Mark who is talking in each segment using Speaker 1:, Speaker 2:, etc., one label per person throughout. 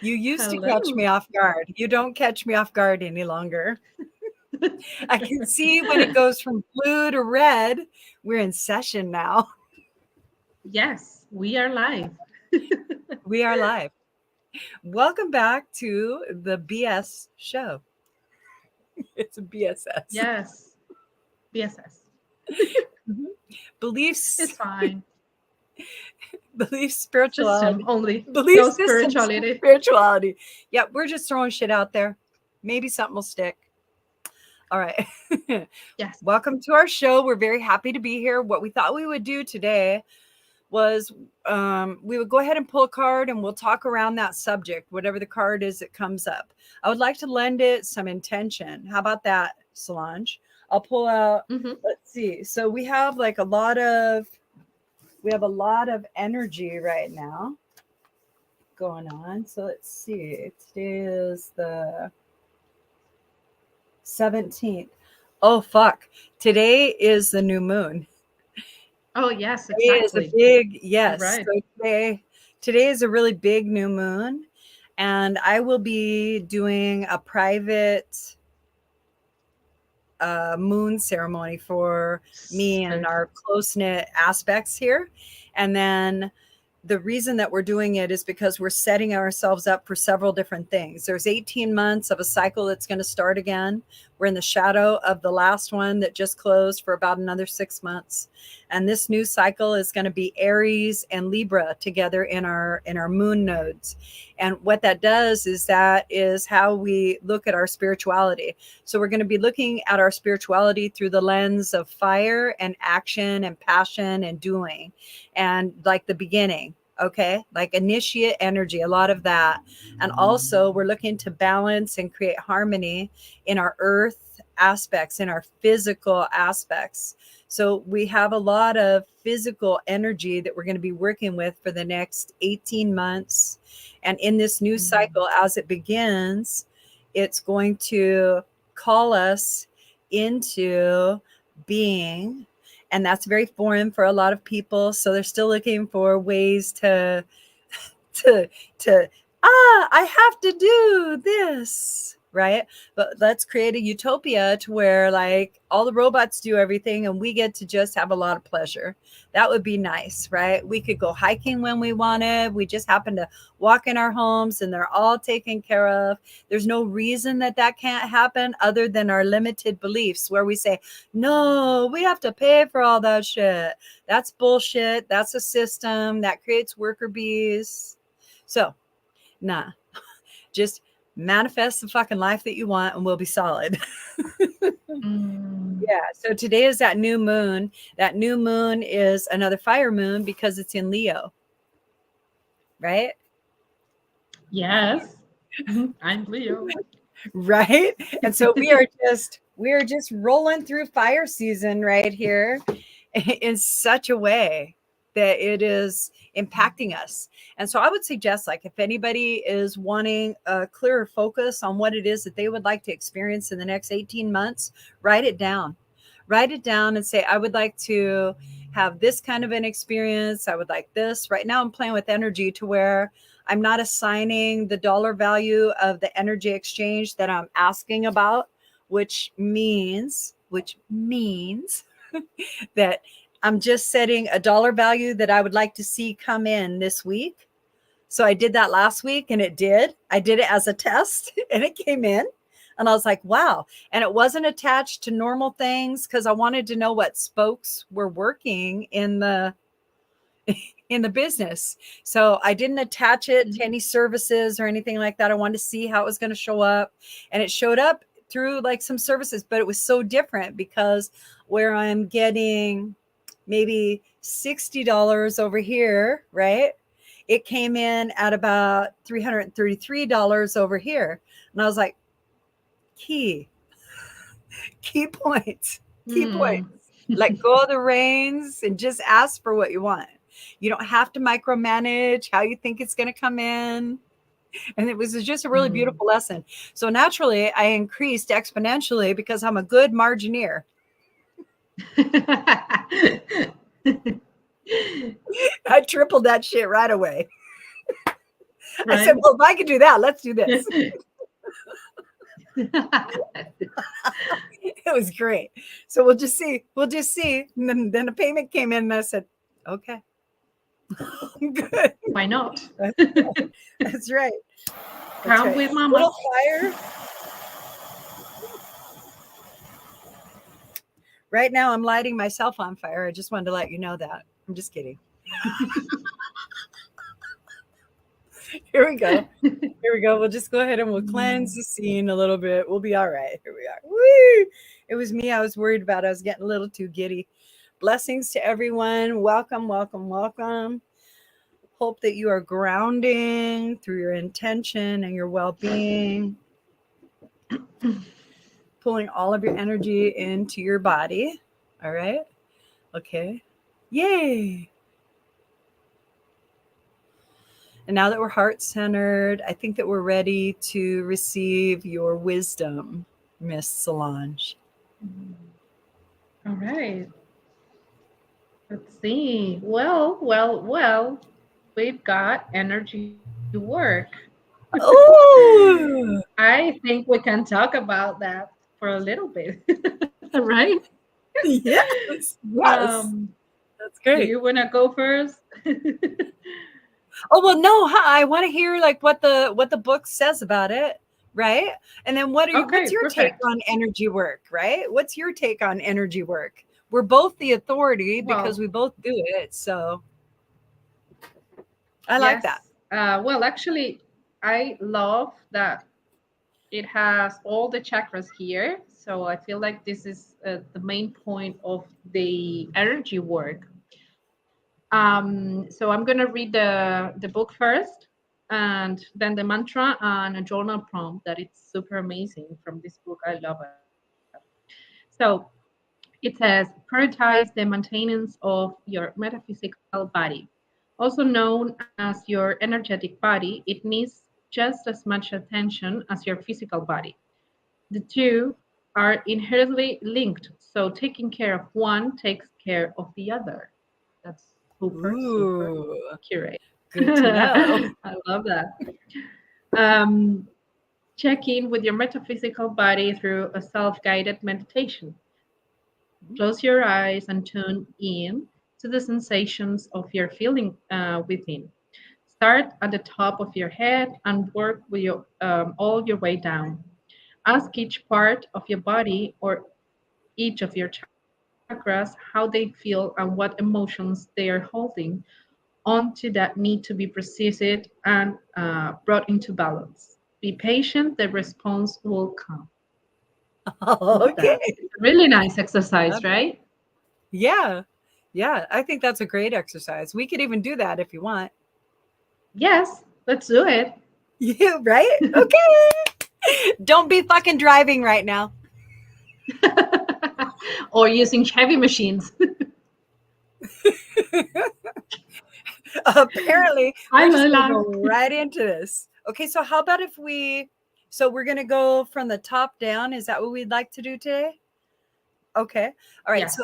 Speaker 1: You used to catch
Speaker 2: Hello.
Speaker 1: me off guard. You don't catch me off guard any longer. I can see when it goes from blue to red, we're in session now.
Speaker 2: Yes, we are live.
Speaker 1: We are live. Welcome back to the BS Show. It's a BSS.
Speaker 2: Yes, BSS.
Speaker 1: Mhm. Beliefs,
Speaker 2: It's fine.
Speaker 1: beliefs,
Speaker 2: System
Speaker 1: spirituality,
Speaker 2: only,
Speaker 1: belief
Speaker 2: no
Speaker 1: systems,
Speaker 2: spirituality.
Speaker 1: spirituality. Yeah, we're just throwing shit out there. Maybe something will stick. All right.
Speaker 2: Yes.
Speaker 1: Welcome to our show. We're very happy to be here. What we thought we would do today was we would go ahead and pull a card and we'll talk around that subject, whatever the card is that comes up. I would like to lend it some intention. How about that, Solange? I'll pull out,
Speaker 2: Hmm.
Speaker 1: let's see. So we have a lot of energy right now going on. So let's see. Today is the 17th. Oh fuck. Today is the new moon.
Speaker 2: Oh, yes,
Speaker 1: Today is a
Speaker 2: exactly.
Speaker 1: big
Speaker 2: You're
Speaker 1: yes.
Speaker 2: right.
Speaker 1: So today is a really big new moon, and I will be doing a private moon ceremony for me and
Speaker 2: Sister.
Speaker 1: our close knit aspects here, and then the reason that we're doing it is because we're setting ourselves up for several different things. There's 18 months of a cycle that's going to start again. We're in the shadow of the last one that just closed for about another 6 months. And this new cycle is going to be Aries and Libra together in our moon nodes. And what that is how we look at our spirituality. So we're going to be looking at our spirituality through the lens of fire and action and passion and doing, and like the beginning. Okay, like initiate energy, a lot of that. And also, we're looking to balance and create harmony in our earth aspects, in our physical aspects. So, we have a lot of physical energy that we're going to be working with for the next 18 months. And in this new
Speaker 2: Mhm.
Speaker 1: cycle, as it begins, it's going to call us into being, and that's very foreign for a lot of people, so they're still looking for ways to to I have to do this, right? But let's create a utopia to where like all the robots do everything and we get to just have a lot of pleasure. That would be nice, right? We could go hiking when we wanted. We just happen to walk in our homes and they're all taken care of. There's no reason that that can't happen other than our limited beliefs where we say, no, we have to pay for all that shit. That's bullshit. That's a system that creates worker bees. So, nah, just manifest the fucking life that you want and we'll be solid.
Speaker 2: Mm,
Speaker 1: Yeah. So today is that new moon. That new moon is another fire moon because it's in Leo, right?
Speaker 2: yes. I'm Leo.
Speaker 1: Right. And so we are just rolling through fire season right here in such a way that it is impacting us. And so I would suggest, like, if anybody is wanting a clearer focus on what it is that they would like to experience in the next 18 months, write it down. Write it down and say, I would like to have this kind of an experience. I would like this. Right now, I'm playing with energy to where I'm not assigning the dollar value of the energy exchange that I'm asking about, which means that I'm just setting a dollar value that I would like to see come in this week. So I did that last week and it did. I did it as a test and it came in. And I was like, wow. And it wasn't attached to normal things because I wanted to know what spokes were working in the business. So I didn't attach it to any services or anything like that. I wanted to see how it was going to show up. And it showed up through like some services, but it was so different because where I'm getting maybe $60 over here, right? It came in at about $333 over here. And I was like, key, key points, key points.
Speaker 2: Mm.
Speaker 1: Let go of the reins and just ask for what you want. You don't have to micromanage how you think it's going to come in. And it was just a really
Speaker 2: Mm.
Speaker 1: beautiful lesson. So naturally, I increased exponentially because I'm a good margineer. I tripled that shit right away. I said,
Speaker 2: Right?
Speaker 1: well, if I could do that, let's do this. It was great. So we'll just see. And then a payment came in and I said, okay. Good.
Speaker 2: Why not?
Speaker 1: That's right.
Speaker 2: Come with mama.
Speaker 1: Little fire. Right now, I'm lighting myself on fire. I just wanted to let you know that. I'm just kidding. Here we go. We'll just go ahead and we'll cleanse the scene a little bit. We'll be all right. Here we are. Woo! It was me I was worried about. I was getting a little too giddy. Blessings to everyone. Welcome, welcome, welcome. Hope that you are grounding through your intention and your well-being. Pulling all of your energy into your body. All right. Okay. Yay. And now that we're heart-centered, I think that we're ready to receive your wisdom, Miss Solange.
Speaker 2: All right. Let's see. Well, we've got energy to work.
Speaker 1: Oh,
Speaker 2: I think we can talk about that for a little bit, right?
Speaker 1: yes.
Speaker 2: That's
Speaker 1: great.
Speaker 2: Do you want to go first?
Speaker 1: Oh, well, no, I want to hear like what the book says about it, right? And then what's your take on energy work, right? What's your take on energy work? We're both the authority because we both do it. So I like that.
Speaker 2: Well, actually, I love that it has all the chakras here. So I feel like this is the main point of the energy work. So I'm going to read the book first, and then the mantra and a journal prompt that it's super amazing from this book. I love it. So it says, prioritize the maintenance of your metaphysical body. Also known as your energetic body, it needs just as much attention as your physical body. The two are inherently linked, so taking care of one takes care of the other. That's super accurate.
Speaker 1: Good to know.
Speaker 2: I love that. Check in with your metaphysical body through a self-guided meditation. Close your eyes and tune in to the sensations of your feeling within. Start at the top of your head and work with all your way down. Ask each part of your body or each of your chakras how they feel and what emotions they are holding onto that need to be processed and brought into balance. Be patient, the response will come.
Speaker 1: Okay.
Speaker 2: Really nice exercise, right?
Speaker 1: Yeah. I think that's a great exercise. We could even do that if you want.
Speaker 2: Yes, let's do it.
Speaker 1: Yeah, right? Okay. Don't be fucking driving right now.
Speaker 2: Or using heavy machines.
Speaker 1: Apparently, we're just going to go right into this. Okay, so how about if we're going to go from the top down. Is that what we'd like to do today? Okay. All right. Yes. So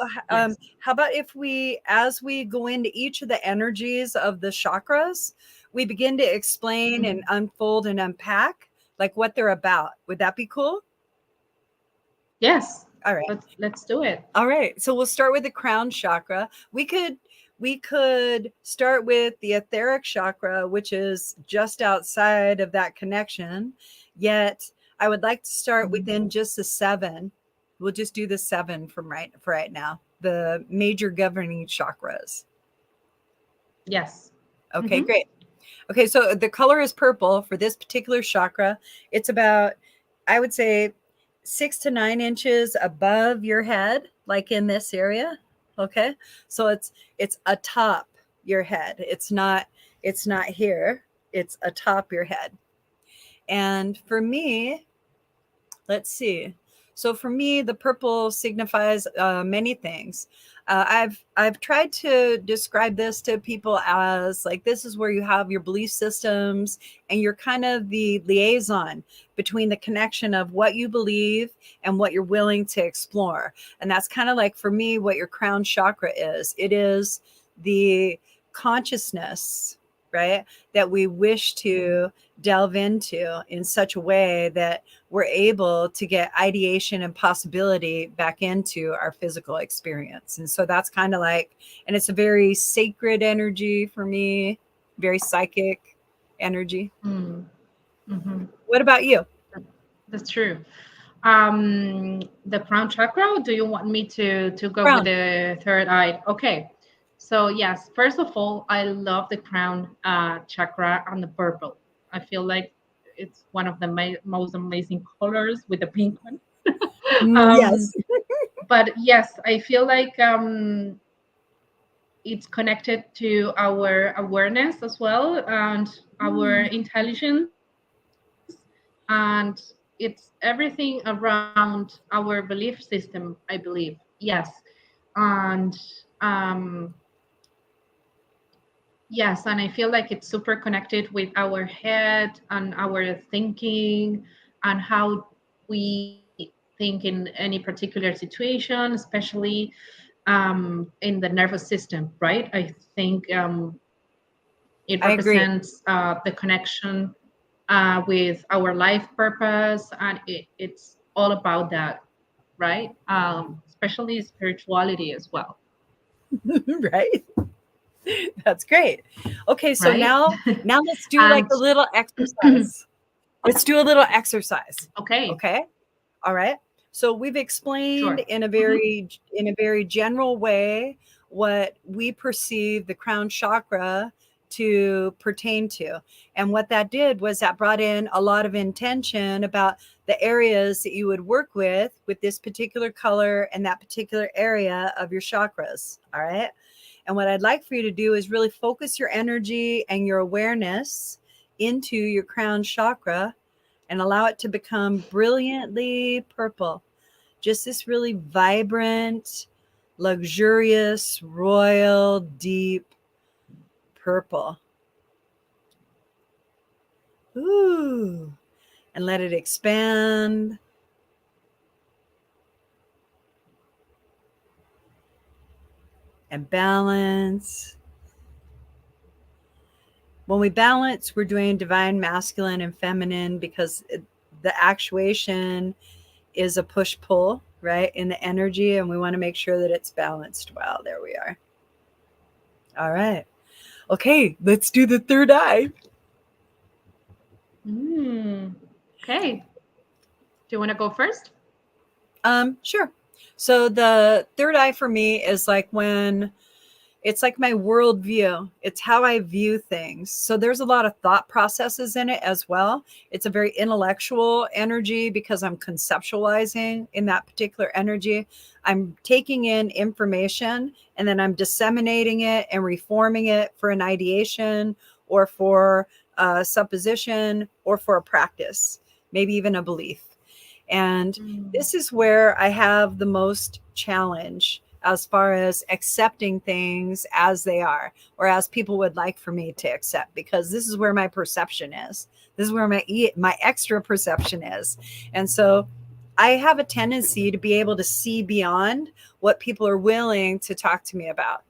Speaker 1: how about if as we go into each of the energies of the chakras, we begin to explain and unfold and unpack like what they're about. Would that be cool?
Speaker 2: Yes.
Speaker 1: All right.
Speaker 2: Let's do it.
Speaker 1: All right. So we'll start with the crown chakra. We could start with the etheric chakra, which is just outside of that connection. Yet I would like to start within just the 7. We'll just do the 7 for right now. The major governing chakras.
Speaker 2: Yes.
Speaker 1: Okay, great. Okay, so the color is purple for this particular chakra. It's about, I would say, 6 to 9 inches above your head, like in this area. Okay, so it's atop your head. It's not here. It's atop your head. And for me, let's see. So for me, the purple signifies many things. I've tried to describe this to people as like, this is where you have your belief systems and you're kind of the liaison between the connection of what you believe and what you're willing to explore. And that's kind of like, for me, what your crown chakra is. It is the consciousness right? That we wish to delve into in such a way that we're able to get ideation and possibility back into our physical experience. And so that's kind of like, and it's a very sacred energy for me, very psychic energy.
Speaker 2: Mm, mhm.
Speaker 1: What about you?
Speaker 2: That's true. The crown chakra. Do you want me to go with
Speaker 1: Crown.
Speaker 2: the third eye? Okay. So yes, first of all, I love the crown chakra and the purple. I feel like it's one of the most amazing colors with the pink one. um,
Speaker 1: Yes.
Speaker 2: but yes, I feel like it's connected to our awareness as well and our intelligence, and it's everything around our belief system, I believe. Yes. And um yes, and I feel like it's super connected with our head and our thinking and how we think in any particular situation, especially in the nervous system, right? I think it
Speaker 1: I agree.
Speaker 2: represents the connection with our life purpose, and it's all about that, right? Especially spirituality as well,
Speaker 1: Right. That's great. Okay, so
Speaker 2: right?
Speaker 1: now let's do like
Speaker 2: And
Speaker 1: a little exercise. Let's do a little exercise.
Speaker 2: okay,
Speaker 1: Okay? All right. So we've explained
Speaker 2: sure. Mhm.
Speaker 1: in a very general way what we perceive the crown chakra to pertain to. And what that did was that brought in a lot of intention about the areas that you would work with this particular color and that particular area of your chakras. All right. And what I'd like for you to do is really focus your energy and your awareness into your crown chakra and allow it to become brilliantly purple. Just this really vibrant, luxurious, royal, deep purple. Ooh. And let it expand. And balance. When we balance, we're doing divine masculine and feminine because the actuation is a push pull, right, in the energy. And we want to make sure that it's balanced well. There we are. All right. Okay, let's do the third eye.
Speaker 2: Mm, okay. Do you want to go first?
Speaker 1: Sure. So the third eye for me is like when it's like my worldview. It's how I view things. So there's a lot of thought processes in it as well. It's a very intellectual energy because I'm conceptualizing in that particular energy. I'm taking in information and then I'm disseminating it and reforming it for an ideation or for a supposition or for a practice, maybe even a belief. And
Speaker 2: Mm,
Speaker 1: this is where I have the most challenge as far as accepting things as they are or as people would like for me to accept, because this is where my perception is. This is where my extra perception is. And so I have a tendency to be able to see beyond what people are willing to talk to me about.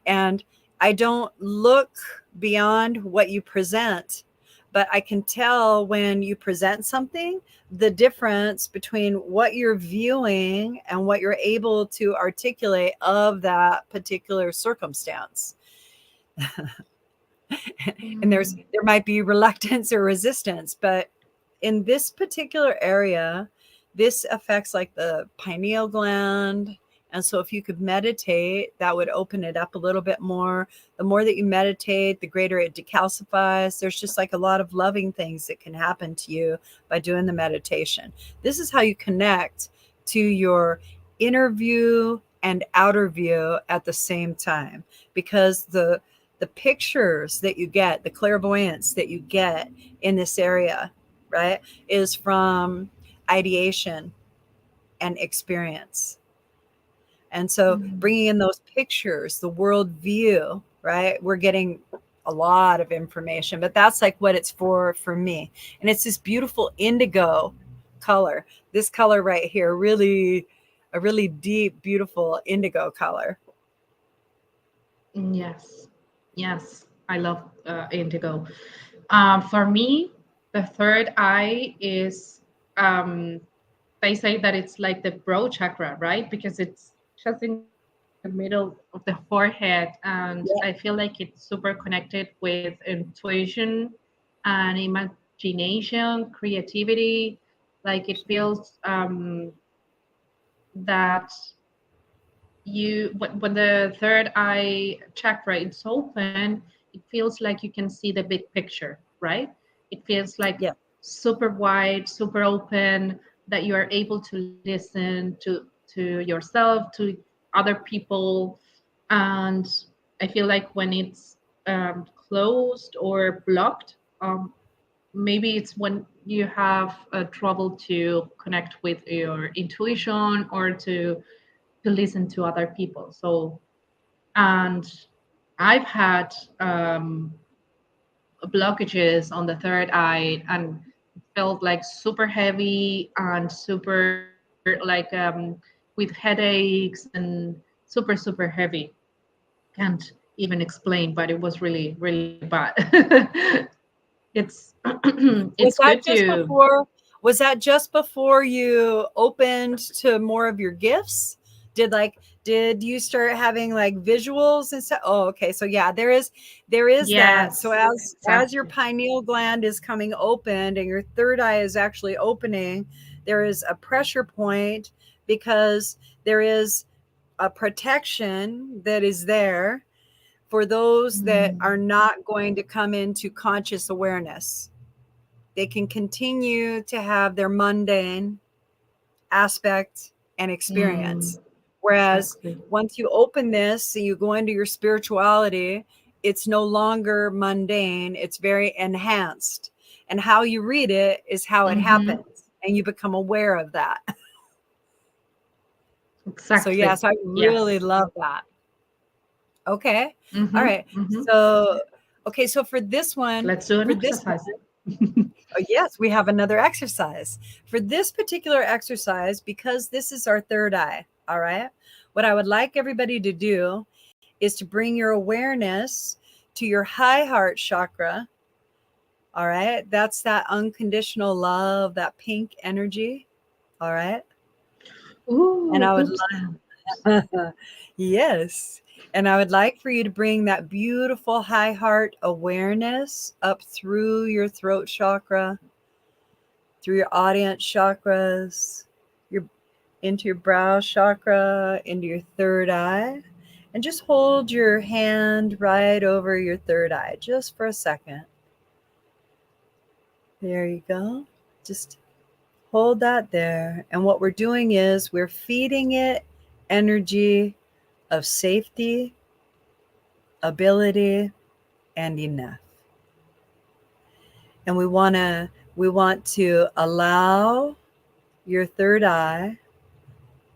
Speaker 1: And I don't look beyond what you present, but I can tell when you present something, the difference between what you're viewing and what you're able to articulate of that particular circumstance. And
Speaker 2: mm,
Speaker 1: there might be reluctance or resistance, but in this particular area, this affects like the pineal gland. And so if you could meditate, that would open it up a little bit more. The more that you meditate, the greater it decalcifies. There's just like a lot of loving things that can happen to you by doing the meditation. This is how you connect to your inner view and outer view at the same time, because the pictures that you get, the clairvoyance that you get in this area, right, is from ideation and experience. And so
Speaker 2: mm.
Speaker 1: bringing in those pictures, the world view, right, we're getting a lot of information, but that's like what it's for me. And it's this beautiful indigo color. This color right here, really a really deep, beautiful indigo color.
Speaker 2: Yes, yes. I love indigo. For me, the third eye is, um, they say that it's like the brow chakra, right? Because it's just in the middle of the forehead. And I feel like it's super connected with intuition and imagination, creativity. Like it feels that when the third eye chakra is open, it feels like you can see the big picture, right? It feels like
Speaker 1: Yeah.
Speaker 2: super wide, super open, that you are able to listen to yourself, to other people. And I feel like when it's closed or blocked, maybe it's when you have trouble to connect with your intuition or to listen to other people. So, and I've had blockages on the third eye, and it felt like super heavy and super like with headaches and super heavy. Can't even explain, but it was really bad. It's
Speaker 1: Was
Speaker 2: it's
Speaker 1: that
Speaker 2: good
Speaker 1: just
Speaker 2: to.
Speaker 1: before? Was that just before you opened to more of your gifts? Did you start having like visuals and stuff? Oh, okay. So yeah, there is that. So
Speaker 2: Yes,
Speaker 1: as your
Speaker 2: exactly.
Speaker 1: pineal gland is coming open and your third eye is actually opening, there is a pressure point because there is a protection that is there for those that
Speaker 2: Mm,
Speaker 1: are not going to come into conscious awareness. They can continue to have their mundane aspect and
Speaker 2: mm,
Speaker 1: experience. Whereas
Speaker 2: exactly.
Speaker 1: once you open this and you go into your spirituality, it's no longer mundane, it's very enhanced. And how you read it is how it
Speaker 2: Mm-hmm.
Speaker 1: happens. And you become aware of that. So,
Speaker 2: Exactly.
Speaker 1: yes, I
Speaker 2: Yes.
Speaker 1: really love that. Okay. All
Speaker 2: Mm-hmm.
Speaker 1: right.
Speaker 2: Mm-hmm.
Speaker 1: So, okay. So for this one,
Speaker 2: Let's do an
Speaker 1: for this
Speaker 2: exercise.
Speaker 1: Oh, yes, we have another exercise. For this particular exercise, because this is our third eye, all right, what I would like everybody to do is to bring your awareness to your high heart chakra, all right? That's that unconditional love, that pink energy, all right? And
Speaker 2: Ooh,
Speaker 1: I would
Speaker 2: goosebumps.
Speaker 1: like, yes. And I would like for you to bring that beautiful high heart awareness up through your throat chakra, through your audience chakras, your into your brow chakra, into your third eye, and just hold your hand right over your third eye just for a second. There you go. Just hold that there. And what we're doing is we're feeding it energy of safety, ability, and enough. And we want to allow your third eye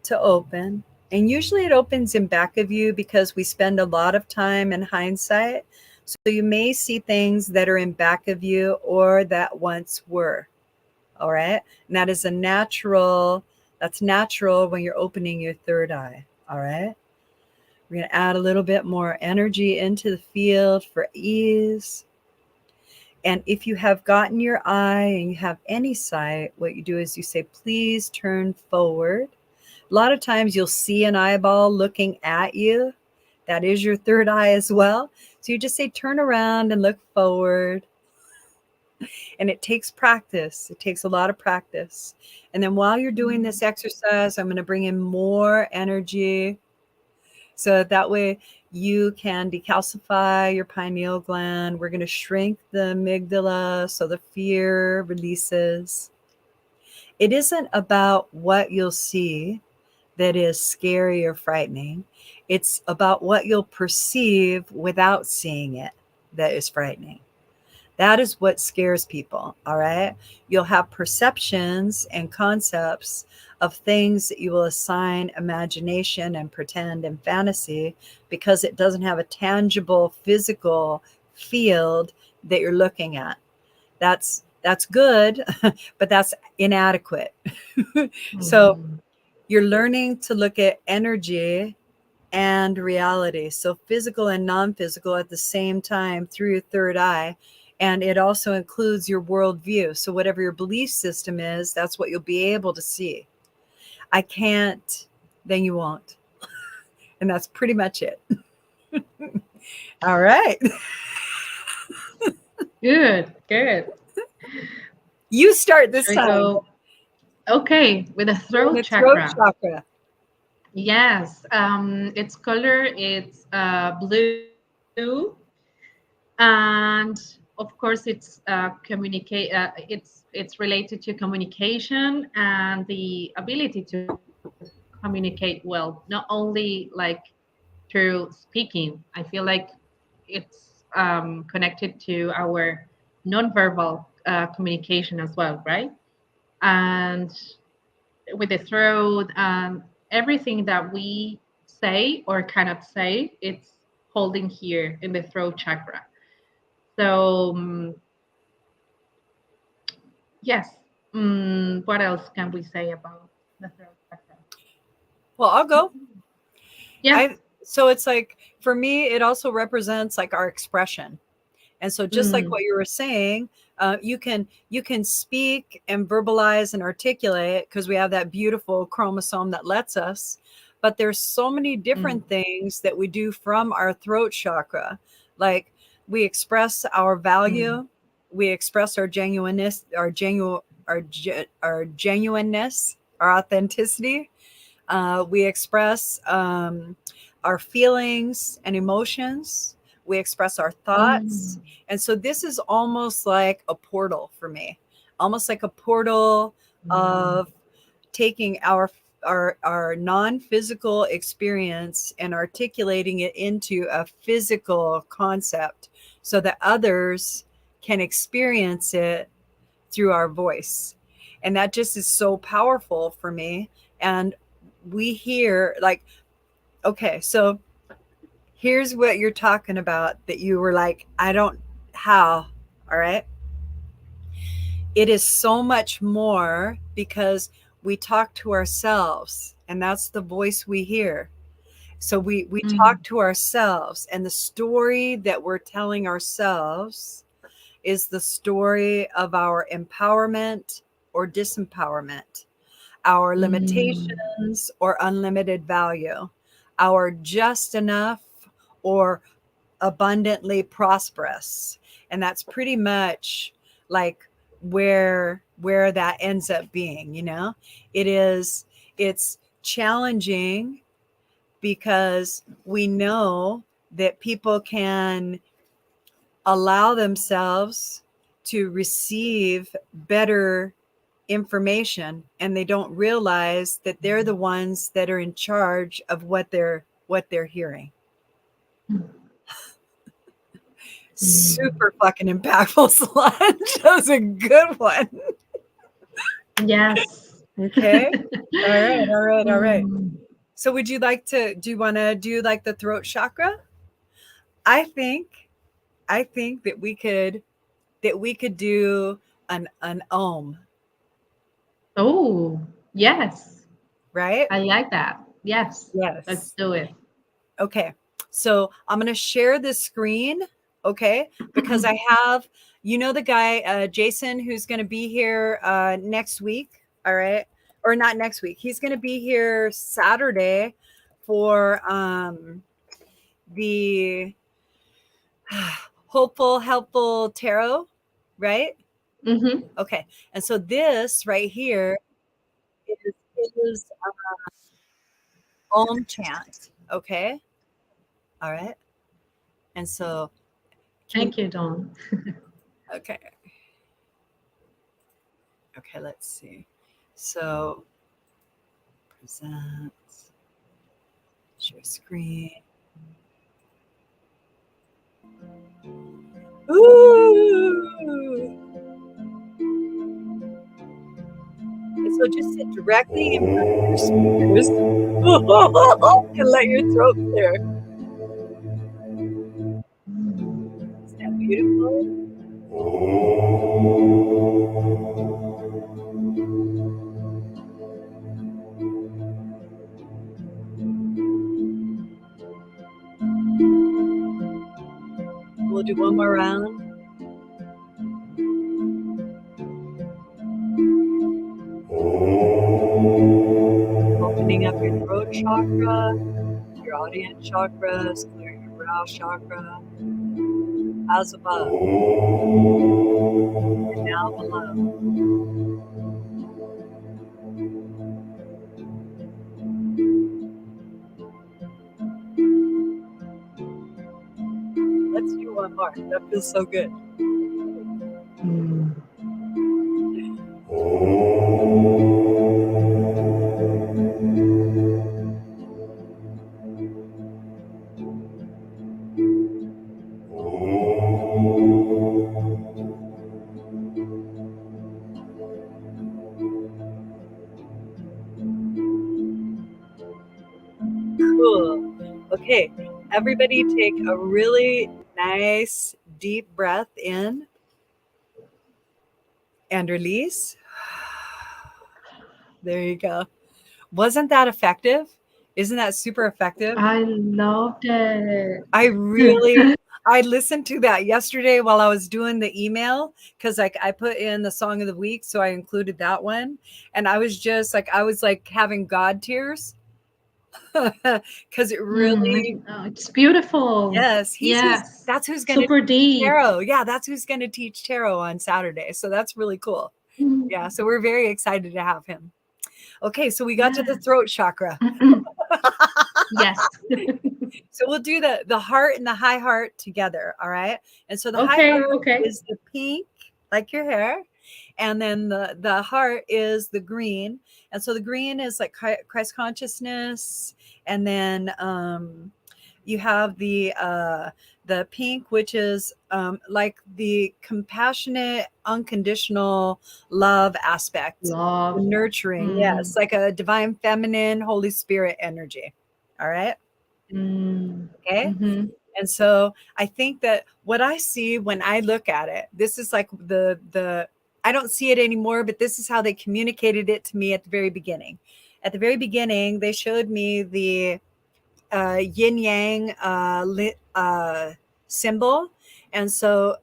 Speaker 1: to open. And usually it opens in back of you because we spend a lot of time in hindsight. So you may see things that are in back of you or that once were. All right. And that's natural when you're opening your third eye. All right. We're going to add a little bit more energy into the field for ease. And if you have gotten your eye and you have any sight, what you do is you say, please turn forward. A lot of times you'll see an eyeball looking at you. That is your third eye as well. So you just say, turn around and look forward. And it takes practice. It takes a lot of practice. And then while you're doing this exercise, I'm going to bring in more energy. So that way you can decalcify your pineal gland. We're going to shrink the amygdala so the fear releases. It isn't about what you'll see that is scary or frightening. It's about what you'll perceive without seeing it that is frightening. That is what scares people. All right. You'll have perceptions and concepts of things that you will assign imagination and pretend and fantasy because it doesn't have a tangible physical field that you're looking at. That's good, but that's inadequate. So
Speaker 2: Mhm.
Speaker 1: you're learning to look at energy and reality. So physical and non-physical at the same time through your third eye. And it also includes your worldview. So whatever your belief system is, that's what you'll be able to see. I can't, then you won't. And that's pretty much it. All right.
Speaker 2: Good, good.
Speaker 1: You start this
Speaker 2: Should we
Speaker 1: time.
Speaker 2: go? Okay, with the throat
Speaker 1: The throat
Speaker 2: chakra.
Speaker 1: chakra.
Speaker 2: Yes, its color it's blue, and of course it's related to communication and the ability to communicate well, not only like through speaking. I feel like it's connected to our nonverbal communication as well, right? And with the throat and everything that we say or cannot say, it's holding here in the throat chakra. So yes. What else can we say about the throat chakra?
Speaker 1: Well, I'll go.
Speaker 2: Yes.
Speaker 1: So it's like, for me, it also represents like our expression. And so just like
Speaker 2: Mm,
Speaker 1: what you were saying, you can speak and verbalize and articulate because we have that beautiful chromosome that lets us. But there's so many
Speaker 2: mm,
Speaker 1: different things that we do from our throat chakra. Like we express our
Speaker 2: mm,
Speaker 1: value, we express our genuineness, our genuineness, our authenticity. We express our feelings and emotions. We express our thoughts.
Speaker 2: um,
Speaker 1: And so this is almost like a portal for me, almost like a portal
Speaker 2: mm,
Speaker 1: of taking our non-physical experience and articulating it into a physical concept so that others can experience it through our voice. And that just is so powerful for me. And we hear like, okay, so here's what you're talking about that you were like, I don't, how, all right. It is so much more because we talk to ourselves, and that's the voice we hear. So we
Speaker 2: mm,
Speaker 1: talk to ourselves, and the story that we're telling ourselves is the story of our empowerment or disempowerment, our
Speaker 2: mm,
Speaker 1: limitations or unlimited value, our just enough or abundantly prosperous. And that's pretty much like where that ends up being, it's challenging because we know that people can allow themselves to receive better information, and they don't realize that they're the ones that are in charge of what they're hearing.
Speaker 2: mm.
Speaker 1: Super fucking impactful, Solange. That was a good one.
Speaker 2: Yes.
Speaker 1: Okay. All right. All right. All right.
Speaker 2: Mm.
Speaker 1: So do you want to do like the throat chakra? I think, I think that we could do an ohm,
Speaker 2: Oh, yes.
Speaker 1: right?
Speaker 2: I like that. Yes. Let's
Speaker 1: Yes.
Speaker 2: do it.
Speaker 1: Okay. So I'm going to share this screen. Okay. Because I have, the guy, Jason, who's going to be here next week. All right. Or not next week. He's going to be here Saturday for the hopeful, helpful tarot. Right.
Speaker 2: Mm-hmm.
Speaker 1: Okay. And so this right here is Om chant. Okay. All right. And so, can
Speaker 2: Thank you, Dawn.
Speaker 1: okay. Okay, let's see. So, present, share screen. Ooh! And so just sit directly in front of your speakers and let your throat clear. Isn't that beautiful? do one more round. Opening up your throat chakra, your audience chakras, clearing your brow chakra, as above, and now below. Let's do one more. That feels so good. Cool. Okay, everybody take a really nice deep breath in and release. There you go. Wasn't that effective? Isn't that super effective?
Speaker 2: I loved it.
Speaker 1: I listened to that yesterday while I was doing the email because like I put in the song of the week, so I included that one, and I was just like having God tears because it really
Speaker 2: It's beautiful.
Speaker 1: yes
Speaker 2: Yes.
Speaker 1: that's who's going to
Speaker 2: Super
Speaker 1: teach
Speaker 2: deep.
Speaker 1: tarot. Yeah, that's who's going to teach tarot on Saturday. So that's really cool. Yeah, so we're very excited to have him. Okay, so we got to the throat chakra.
Speaker 2: Yes.
Speaker 1: So we'll do the heart and the high heart together. All right. And so the high heart is the pink, like your hair. And then the heart is the green. And so the green is like Christ consciousness. And then you have the pink, which is like the compassionate, unconditional love aspect.
Speaker 2: Love.
Speaker 1: The nurturing. Yes. Like a divine feminine, Holy Spirit energy. All right. Okay. And so I think that what I see when I look at it, this is like the I don't see it anymore, but this is how they communicated it to me at the very beginning. At the very beginning, they showed me the yin yang symbol. And so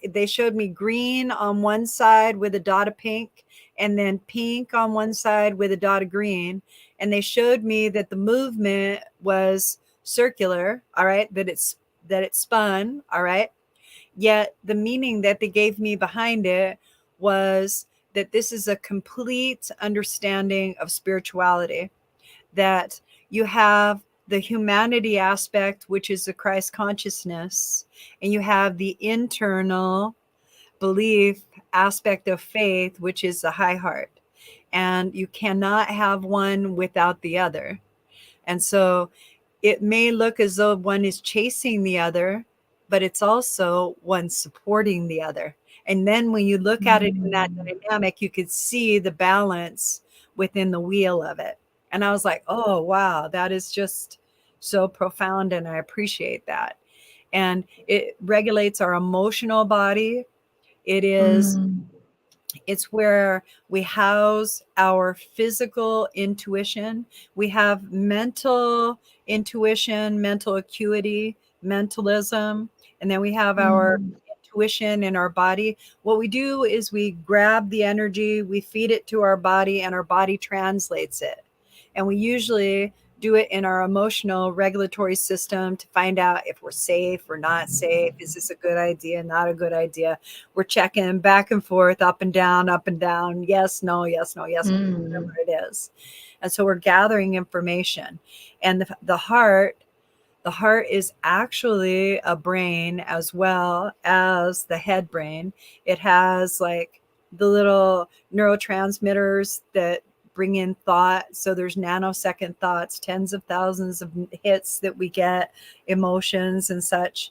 Speaker 1: they showed me green on one side with a dot of pink, and then pink on one side with a dot of green. And they showed me that the movement was circular, all right, that it spun, all right. Yet the meaning that they gave me behind it was that this is a complete understanding of spirituality, that you have the humanity aspect, which is the Christ consciousness, and you have the internal belief aspect of faith, which is the high heart. And you cannot have one without the other. And so it may look as though one is chasing the other, but it's also one supporting the other. And then when you look at it in that dynamic, you could see the balance within the wheel of it. And I was like, oh, wow, that is just so profound. And I appreciate that. And it regulates our emotional body. It's where we house our physical intuition. We have mental intuition, mental acuity, mentalism, and then we have our intuition in our body. What we do is we grab the energy, we feed it to our body, and our body translates it. And we usually do it in our emotional regulatory system to find out if we're safe or not safe. Is this a good idea? Not a good idea? We're checking back and forth, up and down, up and down. Yes, no, yes, no, yes, whatever it is. And so we're gathering information. And the heart is actually a brain as well as the head brain. It has like the little neurotransmitters that bring in thought. So there's nanosecond thoughts, tens of thousands of hits that we get, emotions and such.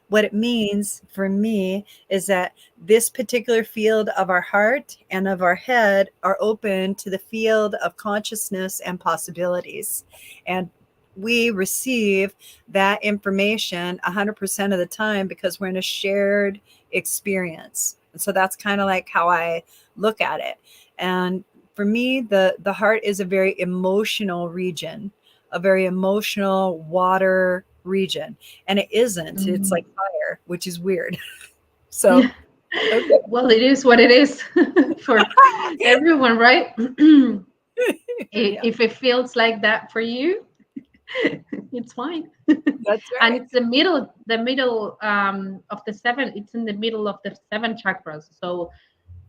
Speaker 1: What it means for me is that this particular field of our heart and of our head are open to the field of consciousness and possibilities. And we receive that information 100% of the time because we're in a shared experience. And so that's kind of like how I look at it. And for me, the heart is a very emotional region, a very emotional water region. And it isn't. It's like fire. here, which is weird. So,
Speaker 2: Yeah.
Speaker 1: okay.
Speaker 2: Well, it is what it is for everyone, right?
Speaker 1: Yeah,
Speaker 2: If it feels like that for you, it's fine.
Speaker 1: that's
Speaker 2: And
Speaker 1: right.
Speaker 2: it's the middle of the seven. It's in the middle of the seven chakras. So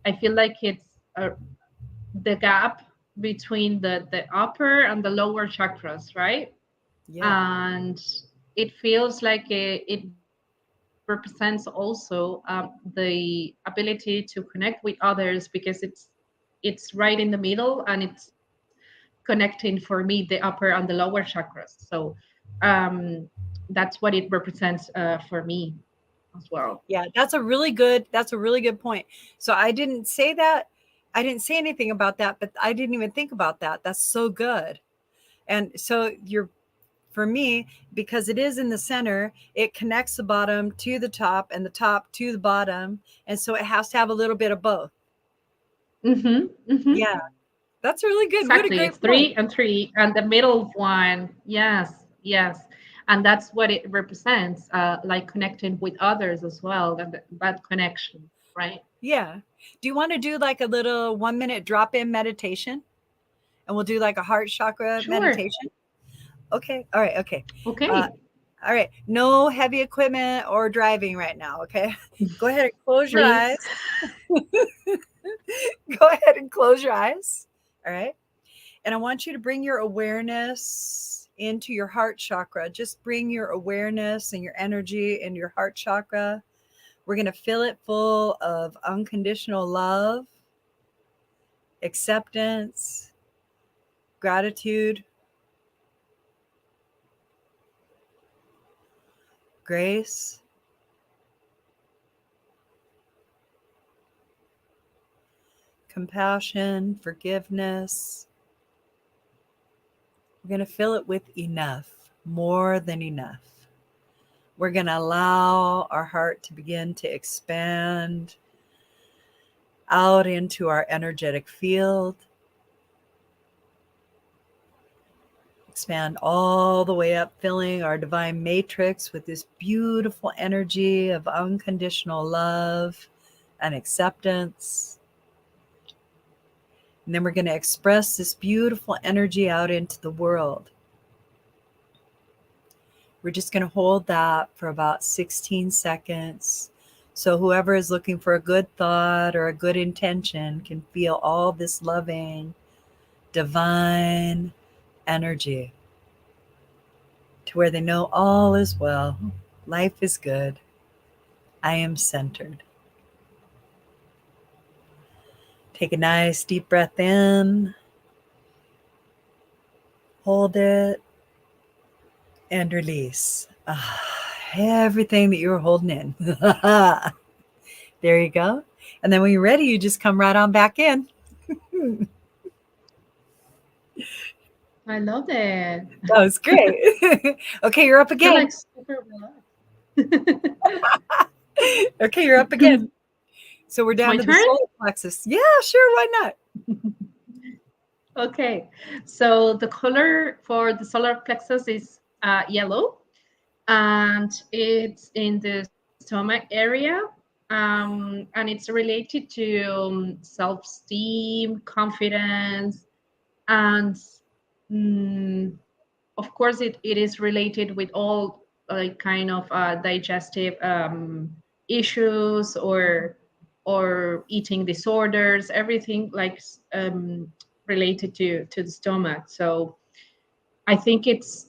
Speaker 2: I feel like it's the gap between the upper and the lower chakras, right?
Speaker 1: Yeah.
Speaker 2: And it feels like it represents also the ability to connect with others, because it's right in the middle, and it's connecting for me the upper and the lower chakras. So um, that's what it represents for me as well.
Speaker 1: Yeah, that's a really good point. So I didn't say anything about that, but I didn't even think about that. That's so good. And so you're for me, because it is in the center, it connects the bottom to the top and the top to the bottom. And so it has to have a little bit of both.
Speaker 2: Mm-hmm.
Speaker 1: Yeah, that's really good. What a
Speaker 2: Exactly.
Speaker 1: great
Speaker 2: It's
Speaker 1: point.
Speaker 2: three and three, and the middle one, yes, yes. And that's what it represents, like connecting with others as well, that connection, right?
Speaker 1: Yeah. Do you want to do like a little 1 minute drop in meditation? And we'll do like a heart chakra
Speaker 2: Sure.
Speaker 1: meditation. Okay. All right. Okay. Uh,
Speaker 2: Okay.
Speaker 1: all right. No heavy equipment or driving right now. Okay. Go ahead and close your
Speaker 2: Please.
Speaker 1: eyes. Go ahead and close your eyes. All right. And I want you to bring your awareness into your heart chakra. Just bring your awareness and your energy into your heart chakra. We're going to fill it full of unconditional love, acceptance, gratitude, grace, compassion, forgiveness. We're going to fill it with enough, more than enough. We're going to allow our heart to begin to expand out into our energetic field, expand all the way up, filling our divine matrix with this beautiful energy of unconditional love and acceptance. And then we're going to express this beautiful energy out into the world. We're just going to hold that for about 16 seconds. So whoever is looking for a good thought or a good intention can feel all this loving, divine energy to where they know all is well. Life is good. I am centered. Take a nice deep breath in, hold it, and release. Everything that you were holding in. There you go. And then when you're ready, you just come right on back in.
Speaker 2: I love it.
Speaker 1: That was great. Okay, you're up
Speaker 2: I feel
Speaker 1: again.
Speaker 2: like super relaxed.
Speaker 1: Okay, you're up again. So we're
Speaker 2: It's
Speaker 1: down
Speaker 2: my
Speaker 1: to the
Speaker 2: turn.
Speaker 1: solar plexus. Yeah, sure. Why not?
Speaker 2: Okay. So the color for the solar plexus is yellow, and it's in the stomach area, and it's related to self-esteem, confidence, and mm, of course it is related with all like kind of digestive issues, or eating disorders, everything like related to the stomach. So I think it's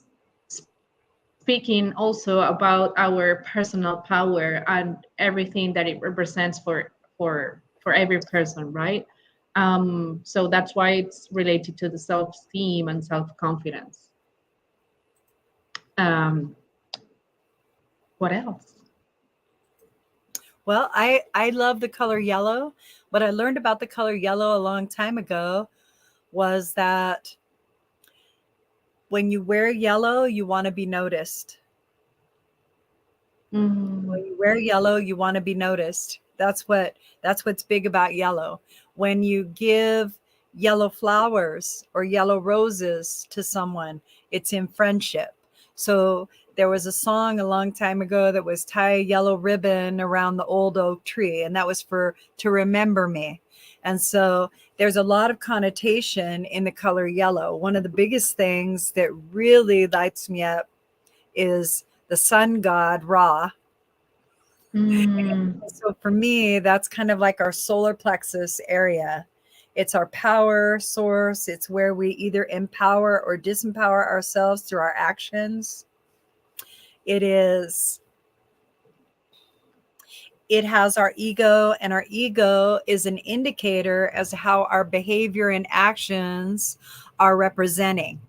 Speaker 2: speaking also about our personal power and everything that it represents for every person, right? So that's why it's related to the self-esteem and self-confidence. Um, what else?
Speaker 1: Well, I love the color yellow. What I learned about the color yellow a long time ago was that when you wear yellow, you want to be noticed.
Speaker 2: Mm,
Speaker 1: When you wear yellow, you want to be noticed. That's what's big about yellow. When you give yellow flowers or yellow roses to someone, it's in friendship. So there was a song a long time ago that was tie a yellow ribbon around the old oak tree, and that was for to remember me. And so there's a lot of connotation in the color yellow. One of the biggest things that really lights me up is the sun god Ra. So for me, that's kind of like our solar plexus area. It's our power source. It's where we either empower or disempower ourselves through our actions. It has our ego, and our ego is an indicator as to how our behavior and actions are representing.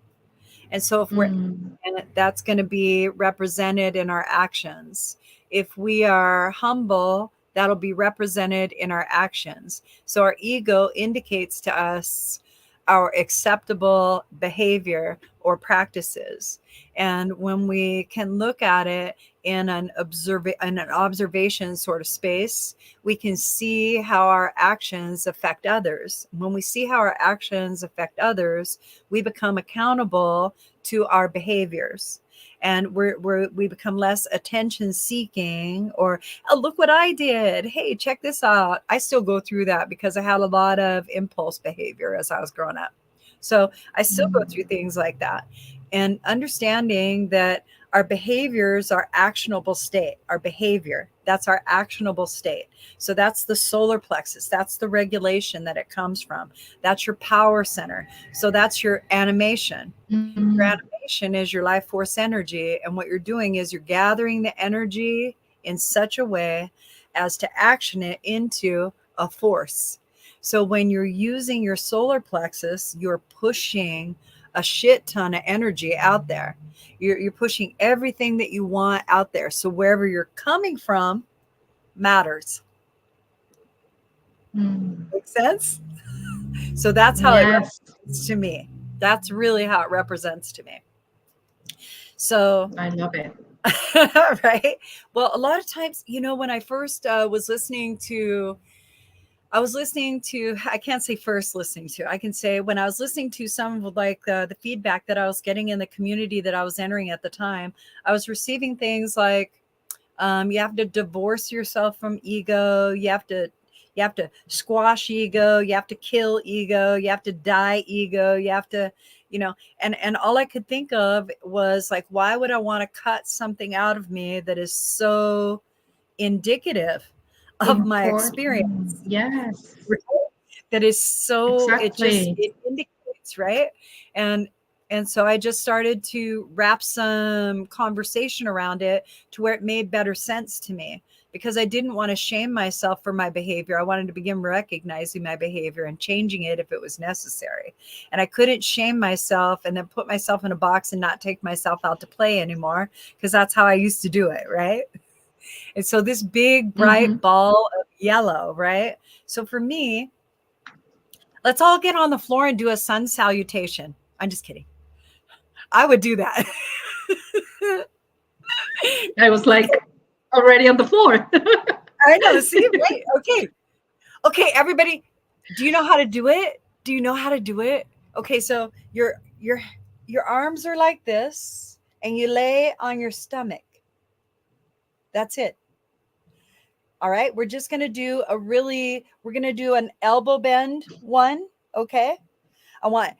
Speaker 1: And so if we're, and that's going to be represented in our actions. If we are humble, that'll be represented in our actions. So our ego indicates to us our acceptable behavior or practices. And when we can look at it in an observation sort of space, we can see how our actions affect others. When we see how our actions affect others, we become accountable to our behaviors. And we become less attention seeking, or, oh, look what I did. Hey, check this out. I still go through that because I had a lot of impulse behavior as I was growing up. So I still go through things like that. And understanding that our behaviors are actionable state, our behavior, that's our actionable state. So that's the solar plexus. That's the regulation that it comes from. That's your power center. So that's your animation. Your animation is your life force energy. And what you're doing is you're gathering the energy in such a way as to action it into a force. So when you're using your solar plexus, you're pushing a shit ton of energy out there. You're pushing everything that you want out there. So wherever you're coming from matters. Make sense? So that's how it represents to me. That's really how it represents to me. So
Speaker 2: I love it.
Speaker 1: Right? Well, a lot of times, when I first was listening to, I can't say first listening to, I can say when I was listening to some of like the feedback that I was getting in the community that I was entering at the time, I was receiving things like, you have to divorce yourself from ego. You have to squash ego. You have to kill ego. You have to die ego. You have to, and all I could think of was like, why would I want to cut something out of me that is so indicative of my experience?
Speaker 2: Yes.
Speaker 1: That is so,
Speaker 2: exactly.
Speaker 1: it indicates, right? And so I just started to wrap some conversation around it to where it made better sense to me, because I didn't want to shame myself for my behavior. I wanted to begin recognizing my behavior and changing it if it was necessary. And I couldn't shame myself and then put myself in a box and not take myself out to play anymore, because that's how I used to do it, right? And so this big bright ball of yellow, right? So for me, let's all get on the floor and do a sun salutation. I'm just kidding. I would do that.
Speaker 2: I was like already on the floor.
Speaker 1: I know. See, right? Okay, everybody. Do you know how to do it? Do you know how to do it? Okay, so your arms are like this, and you lay on your stomach. That's it. All right, we're just gonna do an elbow bend one. Okay, I want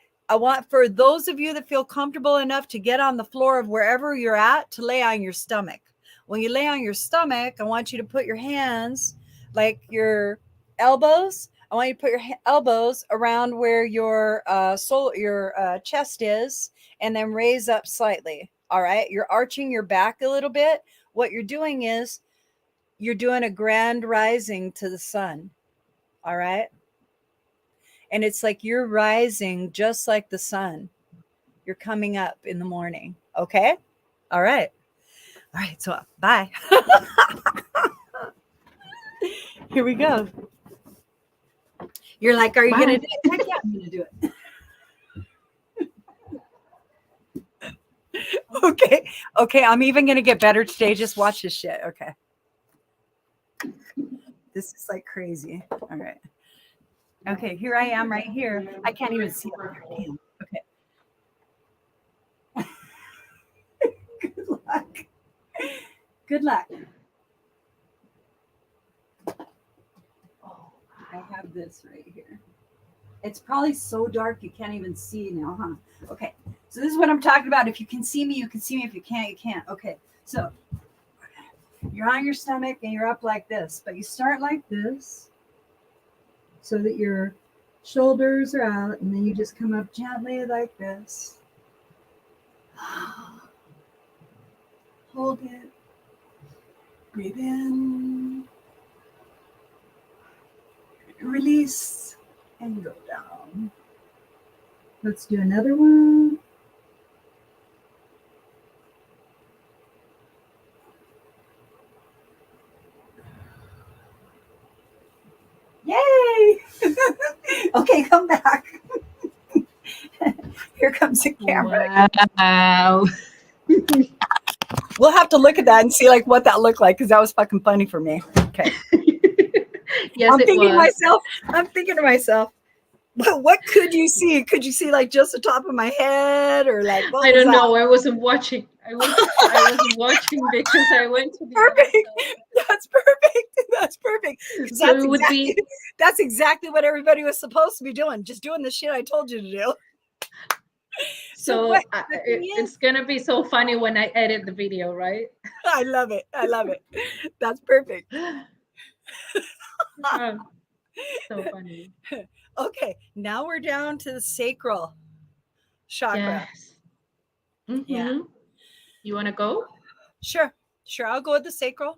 Speaker 1: for those of you that feel comfortable enough to get on the floor of wherever you're at to lay on your stomach. When you lay on your stomach, I want you to put your hands like your elbows. I want you to put your elbows around where your chest is, and then raise up slightly. All right, you're arching your back a little bit. What you're doing is you're doing a grand rising to the sun. All right. And it's like you're rising just like the sun. You're coming up in the morning. Okay. All right. All right. So bye. Here we go. You're like, are you going to do it? Heck yeah, I'm going to do it. Okay. Okay. I'm even going to get better today. Just watch this shit. Okay. This is like crazy. All right. Okay. Here I am right here. I can't even see up there. Damn. Okay. Good luck. Good luck. Oh, I have this right here. It's probably so dark you can't even see now, huh? Okay, so this is what I'm talking about. If you can see me, you can see me. If you can't, you can't. Okay, so you're on your stomach and you're up like this, but you start like this so that your shoulders are out, and then you just come up gently like this. Hold it. Breathe in. Release and go down. Let's do another one. Yay! Okay, come back. Here comes the camera.
Speaker 2: Wow.
Speaker 1: We'll have to look at that and see like what that looked like, because that was fucking funny for me. Okay.
Speaker 2: Yes, it was.
Speaker 1: I'm thinking to myself, what could you see? Could you see like just the top of my head, or like what
Speaker 2: I
Speaker 1: was
Speaker 2: don't
Speaker 1: that?
Speaker 2: know. I wasn't watching. I wasn't watching because I went to the
Speaker 1: Perfect.
Speaker 2: other side.
Speaker 1: That's perfect. That's perfect.
Speaker 2: So it would be.
Speaker 1: That's exactly what everybody was supposed to be doing. Just doing the shit I told you to do.
Speaker 2: So it's gonna be so funny when I edit the video, right?
Speaker 1: I love it. I love it. That's perfect.
Speaker 2: So funny.
Speaker 1: Okay, now we're down to the sacral chakra.
Speaker 2: Yes. Mm-hmm.
Speaker 1: Yeah.
Speaker 2: You want to go?
Speaker 1: Sure. I'll go with the sacral.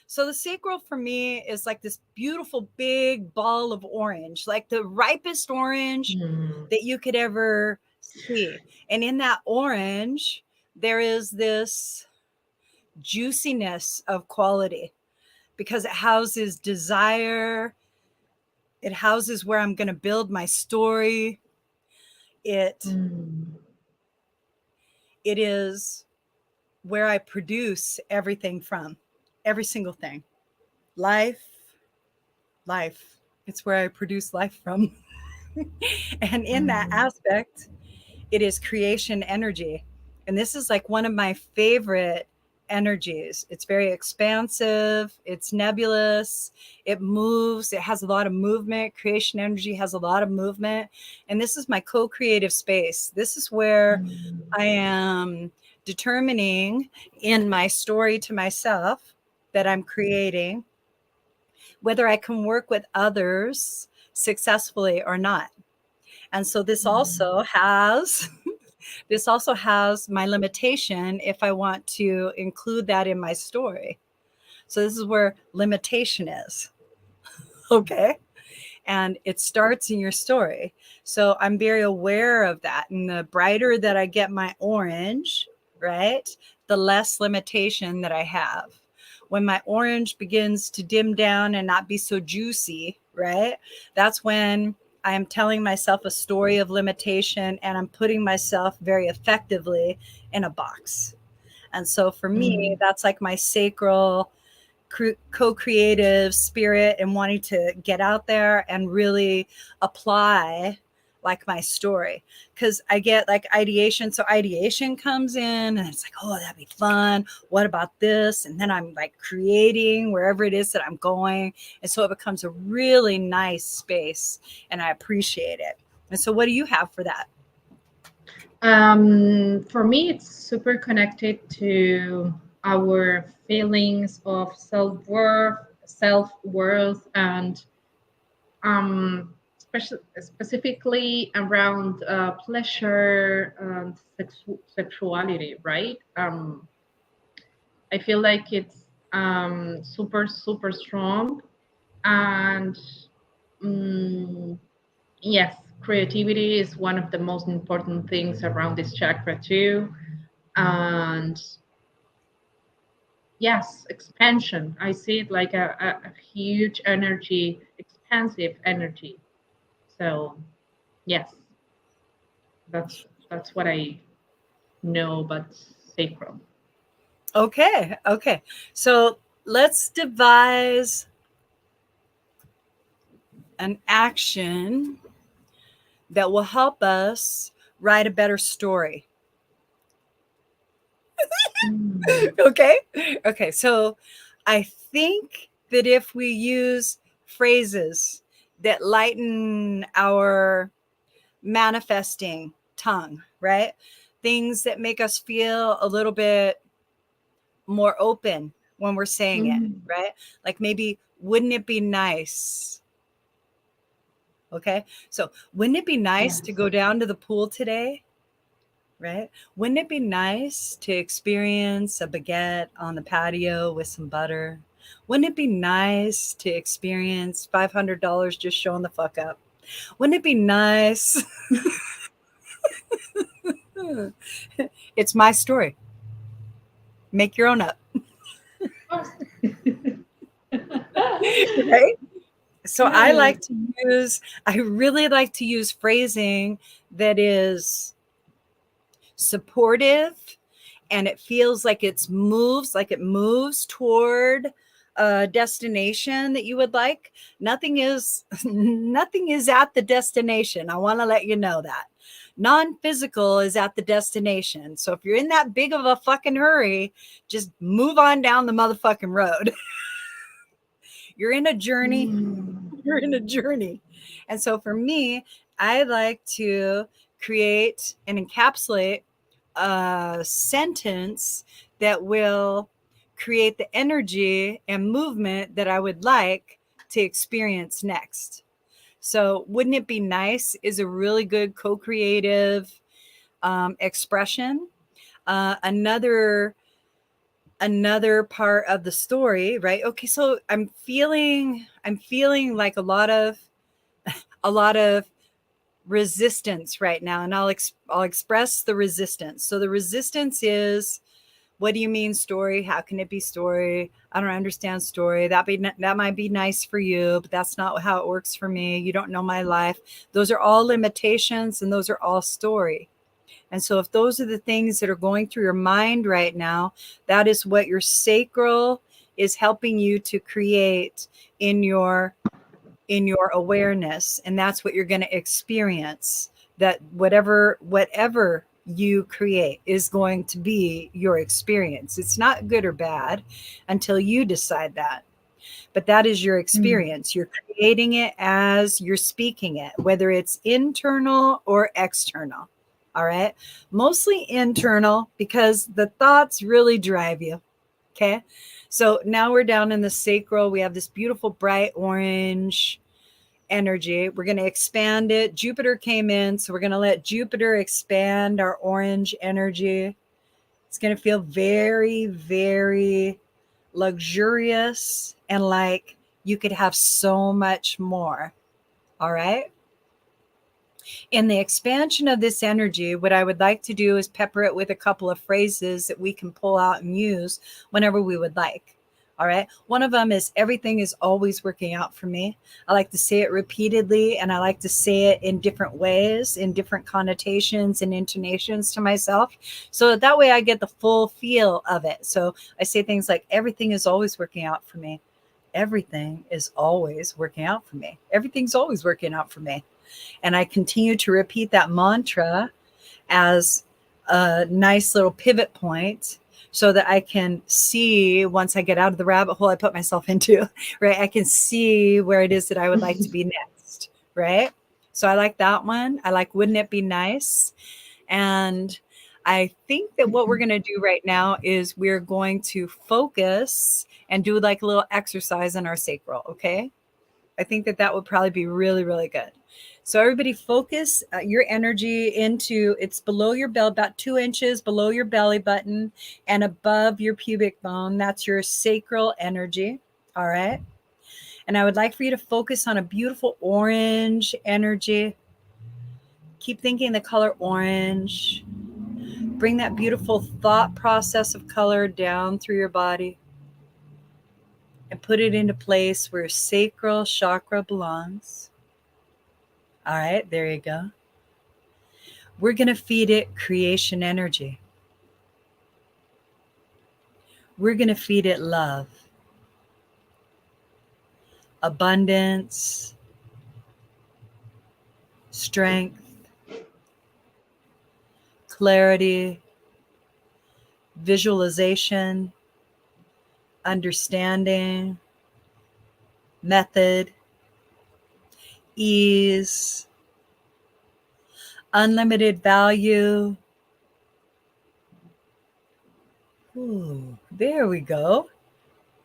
Speaker 1: So the sacral for me is like this beautiful big ball of orange, like the ripest orange that you could ever see. And in that orange, there is this juiciness of quality because it houses desire. It houses where I'm going to build my story. It is where I produce everything from, every single thing. Life. It's where I produce life from. And in that aspect, it is creation energy. And this is like one of my favorite energies. It's very expansive, it's nebulous, it moves, it has a lot of movement. Creation energy has a lot of movement. And this is my co-creative space. This is where I am determining in my story to myself that I'm creating whether I can work with others successfully or not. And so this also has my limitation if I want to include that in my story. So this is where limitation is. Okay. And it starts in your story. So I'm very aware of that. And the brighter that I get my orange, right, the less limitation that I have. When my orange begins to dim down and not be so juicy, right, that's when I am telling myself a story of limitation and I'm putting myself very effectively in a box. And so for me, that's like my sacral co-creative spirit and wanting to get out there and really apply like my story, because I get like ideation. So ideation comes in and it's like, oh, that'd be fun. What about this? And then I'm like creating wherever it is that I'm going. And so it becomes a really nice space and I appreciate it. And so what do you have for that?
Speaker 2: For me, it's super connected to our feelings of self-worth, and specifically around pleasure and sexuality, right? I feel like it's super, super strong. And yes, creativity is one of the most important things around this chakra too. And yes, expansion. I see it like a huge energy, expansive energy. So yes, that's what I know about sacral.
Speaker 1: Okay. So let's devise an action that will help us write a better story.
Speaker 2: Mm.
Speaker 1: Okay. Okay. So I think that if we use phrases that lighten our manifesting tongue, right? Things that make us feel a little bit more open when we're saying it,
Speaker 2: Mm.
Speaker 1: right? Like maybe, wouldn't it be nice? Okay. So, wouldn't it be nice to
Speaker 2: Yes.
Speaker 1: go down to the pool today? Right? Wouldn't it be nice to experience a baguette on the patio with some butter? Wouldn't it be nice to experience $500 just showing the fuck up? Wouldn't it be nice? It's my story. Make your own up,
Speaker 2: Of course.
Speaker 1: right? So
Speaker 2: Yes.
Speaker 1: I really like to use phrasing that is supportive, and it feels like it moves toward a destination that you would like. Nothing is nothing is at the destination. I want to let you know that. Non-physical is at the destination. So if you're in that big of a fucking hurry, just move on down the motherfucking road. You're in a journey.
Speaker 2: Mm.
Speaker 1: You're in a journey. And so for me, I like to create and encapsulate a sentence that will create the energy and movement that I would like to experience next. So, wouldn't it be nice is a really good co creative expression. Another part of the story, right? Okay, so I'm feeling like a lot of resistance right now, and I'll express the resistance. So the resistance is, what do you mean story? How can it be story? I don't understand story. That might be nice for you, but that's not how it works for me. You don't know my life. Those are all limitations, and those are all story. And so if those are the things that are going through your mind right now, that is what your sacral is helping you to create in your awareness, and that's what you're going to experience. That whatever you create is going to be your experience. It's not good or bad until you decide that, but that is your
Speaker 2: Mm.
Speaker 1: experience. You're creating it as you're speaking it, whether it's internal or external. All right, mostly internal, because the thoughts really drive you. Okay, so now we're down in the sacral. We have this beautiful bright orange energy. We're going to expand it. Jupiter came in, so we're going to let Jupiter expand our orange energy. It's going to feel very, very luxurious, and like you could have so much more. All right. In the expansion of this energy, what I would like to do is pepper it with a couple of phrases that we can pull out and use whenever we would like. All right. One of them is, everything is always working out for me. I like to say it repeatedly, and I like to say it in different ways, in different connotations and intonations to myself. So that way I get the full feel of it. So I say things like, everything is always working out for me. Everything is always working out for me. Everything's always working out for me. And I continue to repeat that mantra as a nice little pivot point, so that I can see, once I get out of the rabbit hole I put myself into, right? I can see where it is that I would like to be next, right? So I like that one. I like, wouldn't it be nice? And I think that what we're going to do right now is we're going to focus and do like a little exercise in our sacral, okay? I think that that would probably be really, really good. So everybody focus your energy into, it's below your belt, about 2 inches below your belly button and above your pubic bone. That's your sacral energy. All right. And I would like for you to focus on a beautiful orange energy. Keep thinking the color orange. Bring that beautiful thought process of color down through your body and put it into place where your sacral chakra belongs. All right, there you go. We're going to feed it creation energy. We're going to feed it love, abundance, strength, clarity, visualization, understanding, method, ease, unlimited value. Ooh, there we go.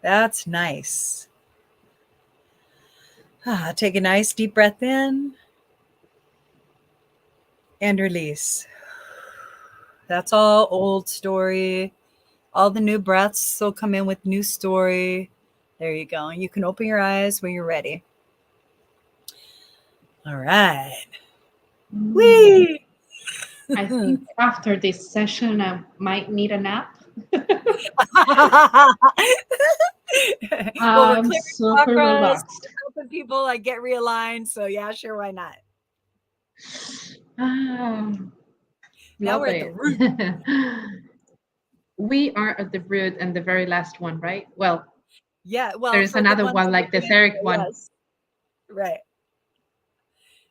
Speaker 1: That's nice. Take a nice deep breath in and release. That's all old story. All the new breaths will come in with new story. There you go. And you can open your eyes when you're ready. All right. Whee!
Speaker 2: I think after this session, I might need a nap.
Speaker 1: Well, we're
Speaker 2: I'm
Speaker 1: clearing
Speaker 2: super
Speaker 1: chakras,
Speaker 2: relaxed.
Speaker 1: helping people like get realigned. So yeah, sure, why not? Now
Speaker 2: Love
Speaker 1: we're at the
Speaker 2: it.
Speaker 1: root.
Speaker 2: We are at the root and the very last one, right? Well,
Speaker 1: Yeah, well,
Speaker 2: there's
Speaker 1: for the
Speaker 2: another
Speaker 1: ones
Speaker 2: one,
Speaker 1: that
Speaker 2: like
Speaker 1: are
Speaker 2: the
Speaker 1: getting
Speaker 2: etheric
Speaker 1: there,
Speaker 2: one.
Speaker 1: yes. Right.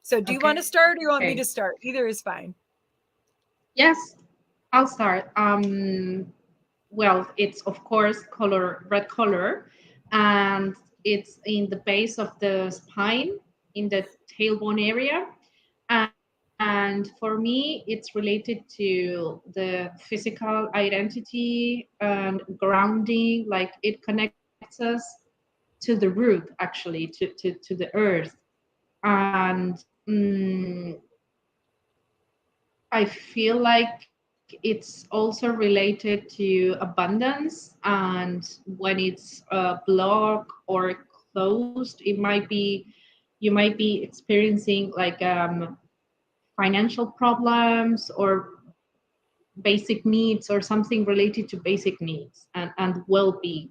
Speaker 1: So do you want to
Speaker 2: Okay.
Speaker 1: start or you want me to start? Either is fine.
Speaker 2: Yes, I'll start. Well, it's of course red color, and it's in the base of the spine, in the tailbone area. And for me, it's related to the physical identity and grounding. Like it connects us to the root, actually, to the earth. And I feel like it's also related to abundance. And when it's blocked or closed, you might be experiencing like financial problems or basic needs or something related to basic needs and well-being.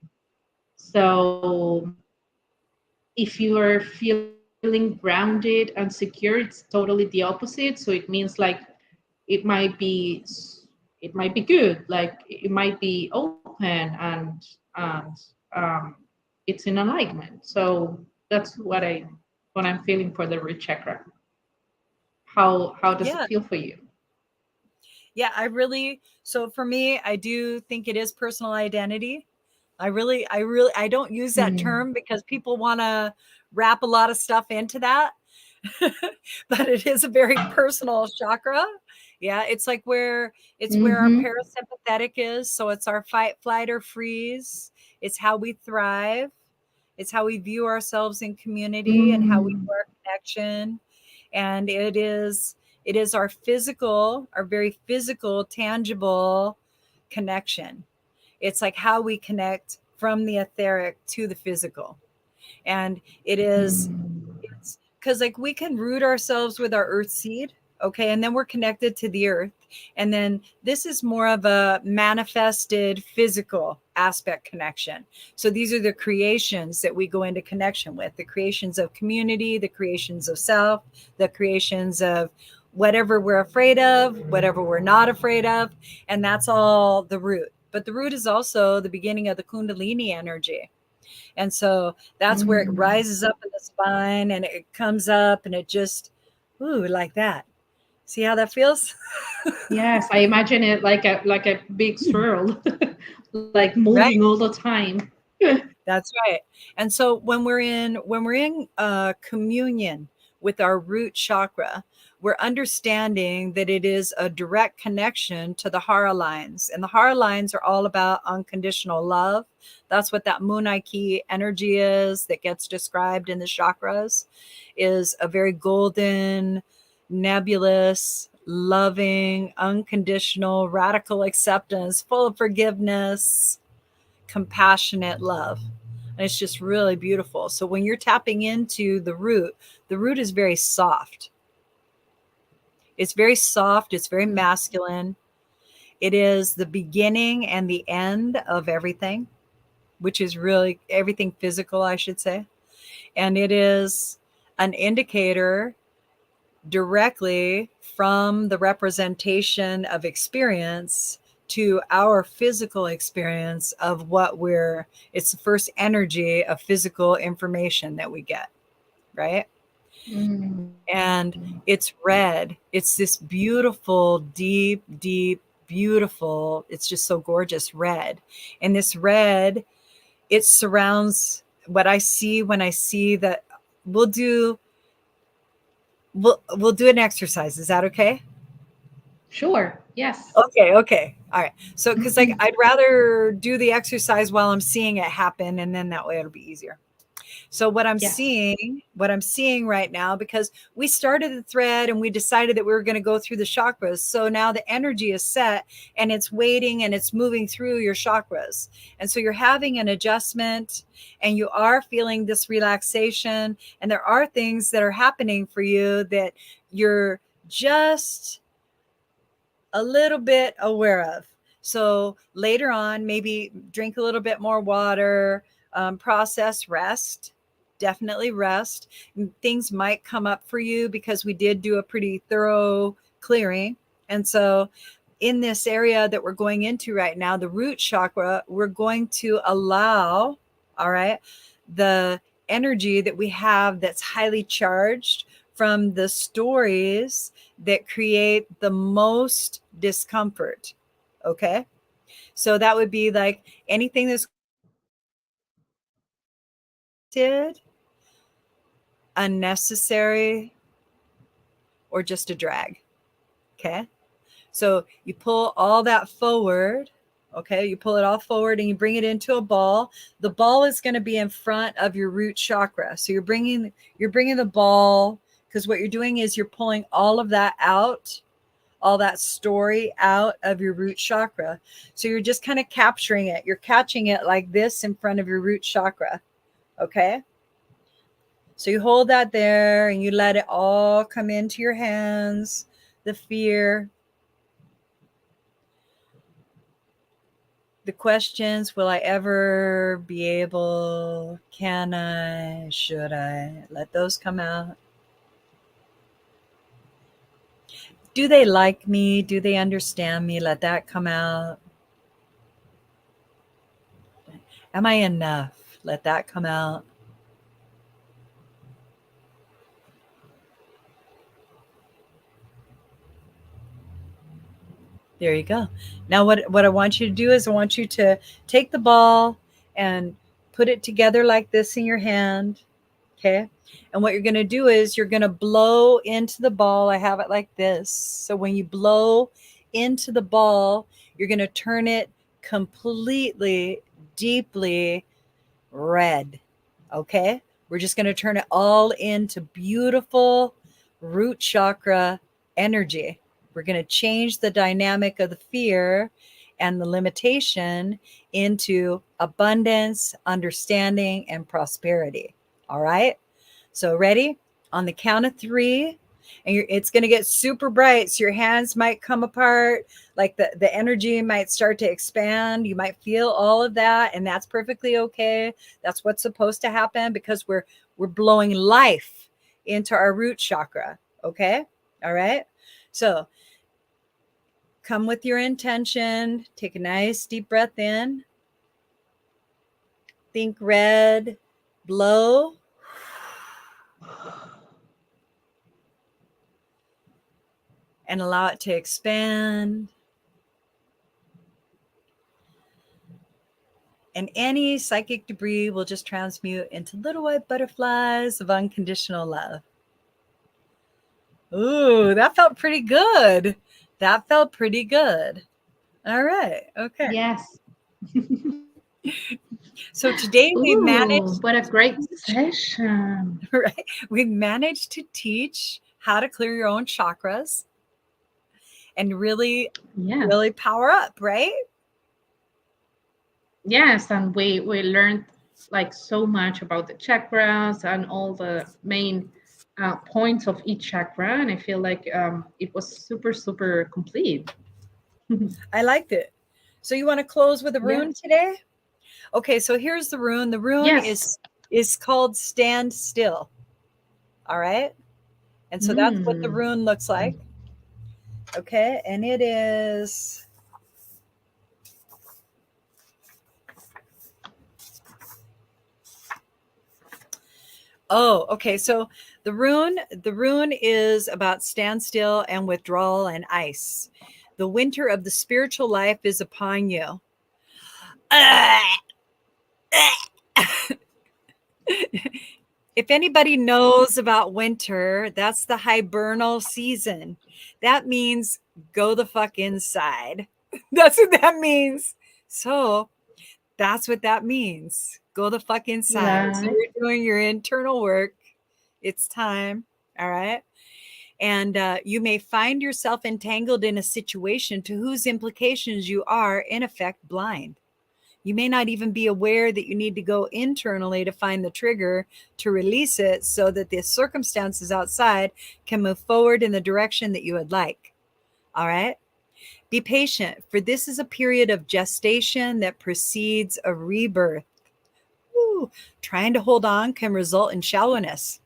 Speaker 2: So if you are feeling grounded and secure, it's totally the opposite. So it means like it might be it might be good, like it might be open and um, it's in alignment. So that's what I'm feeling for the root chakra. How does it
Speaker 1: Yeah.
Speaker 2: feel for you?
Speaker 1: Yeah, so for me, I do think it is personal identity. I don't use that
Speaker 2: Mm.
Speaker 1: term because people want to wrap a lot of stuff into that. But it is a very personal chakra. Yeah, it's where our
Speaker 2: Mm-hmm.
Speaker 1: parasympathetic is. So it's our fight, flight, or freeze. It's how we thrive. It's how we view ourselves in community and how we do
Speaker 2: Mm.
Speaker 1: our connection. And it is our very physical, tangible connection. It's like how we connect from the etheric to the physical. And
Speaker 2: Mm.
Speaker 1: it's because like we can root ourselves with our earth seed, okay, and then we're connected to the earth. And then this is more of a manifested physical aspect connection. So these are the creations that we go into connection with, the creations of community, the creations of self, the creations of whatever we're afraid of, whatever we're not afraid of. And that's all the root. But the root is also the beginning of the Kundalini energy. And so that's where it
Speaker 2: Mm.
Speaker 1: rises up in the spine and it comes up and it just, ooh, like that. See how that feels?
Speaker 2: Yes, I imagine it like a big swirl, like
Speaker 1: Right.
Speaker 2: moving all the time.
Speaker 1: That's right. And so when we're in communion with our root chakra, we're understanding that it is a direct connection to the Hara lines. And the Hara lines are all about unconditional love. That's what that Munaiki energy is that gets described in the chakras, is a very golden, nebulous, loving, unconditional, radical acceptance, full of forgiveness, compassionate love. And it's just really beautiful. So when you're tapping into the root is very soft. It's very soft, it's very masculine. It is the beginning and the end of everything, which is really everything physical, I should say. And it is an indicator directly from the representation of experience to our physical experience of it's the first energy of physical information that we get, right?
Speaker 2: Mm.
Speaker 1: And it's red. It's this beautiful, deep, deep beautiful, it's just so gorgeous red. And this red, it surrounds what I see when I see that. We'll do we'll do an exercise. Is that okay?
Speaker 2: Sure. Yes.
Speaker 1: Okay. All right. So because like I'd rather do the exercise while I'm seeing it happen, and then that way it'll be easier. So
Speaker 2: Yes.
Speaker 1: what I'm seeing right now, because we started the thread and we decided that we were going to go through the chakras. So now the energy is set and it's waiting and it's moving through your chakras. And so you're having an adjustment and you are feeling this relaxation. And there are things that are happening for you that you're just a little bit aware of. So later on, maybe drink a little bit more water, process rest, definitely rest. Things might come up for you because we did do a pretty thorough clearing. And so in this area that we're going into right now, the root chakra, we're going to allow, all right, the energy that we have that's highly charged from the stories that create the most discomfort. Okay. So that would be like anything that's did unnecessary or just a drag. Okay. So you pull all that forward. Okay. You pull it all forward and you bring it into a ball. The ball is going to be in front of your root chakra. So you're bringing the ball, because what you're doing is you're pulling all of that out, all that story out of your root chakra. So you're just kind of capturing it. You're catching it like this in front of your root chakra. Okay. So you hold that there and you let it all come into your hands, the fear, the questions. Will I ever be able? Can I? Should I? Let those come out. Do they like me? Do they understand me? Let that come out. Am I enough? Let that come out. There you go. Now what I want you to do is I want you to take the ball and put it together like this in your hand. Okay. And what you're going to do is you're going to blow into the ball. I have it like this. So when you blow into the ball, you're going to turn it completely, deeply red. Okay. We're just going to turn it all into beautiful root chakra energy. We're going to change the dynamic of the fear and the limitation into abundance, understanding, and prosperity. All right. So ready? On the count of three, and it's going to get super bright. So your hands might come apart, like the energy might start to expand. You might feel all of that, and that's perfectly okay. That's what's supposed to happen because we're blowing life into our root chakra. Okay. All right. So come with your intention. Take a nice deep breath in. Think red. Blow. And allow it to expand. And any psychic debris will just transmute into little white butterflies of unconditional love. Ooh, that felt pretty good. That felt pretty good. All right. Okay.
Speaker 2: Yes.
Speaker 1: So today we
Speaker 2: Ooh,
Speaker 1: managed,
Speaker 2: what a great session.
Speaker 1: right? We managed to teach how to clear your own chakras and really,
Speaker 2: Yes.
Speaker 1: really power up, right?
Speaker 2: Yes, and we learned like so much about the chakras and all the main points of each chakra, and I feel like it was super complete.
Speaker 1: I liked it. So you want to close with a rune
Speaker 2: Yes.
Speaker 1: today? Okay, so here's the rune. The rune
Speaker 2: Yes.
Speaker 1: is called stand still. All right. And so that's what the
Speaker 2: Mm.
Speaker 1: rune looks like. Okay. And it is, oh, okay. So the rune is about standstill and withdrawal and ice. The winter of the spiritual life is upon you. If anybody knows about winter, that's the hibernal season. That means go the fuck inside. That's what that means. So that's what that means. Go the fuck inside. So
Speaker 2: Right.
Speaker 1: you're doing your internal work. It's time. All right. And you may find yourself entangled in a situation to whose implications you are, in effect, blind. You may not even be aware that you need to go internally to find the trigger to release it so that the circumstances outside can move forward in the direction that you would like. All right? Be patient, for this is a period of gestation that precedes a rebirth. Woo. Trying to hold on can result in shallowness,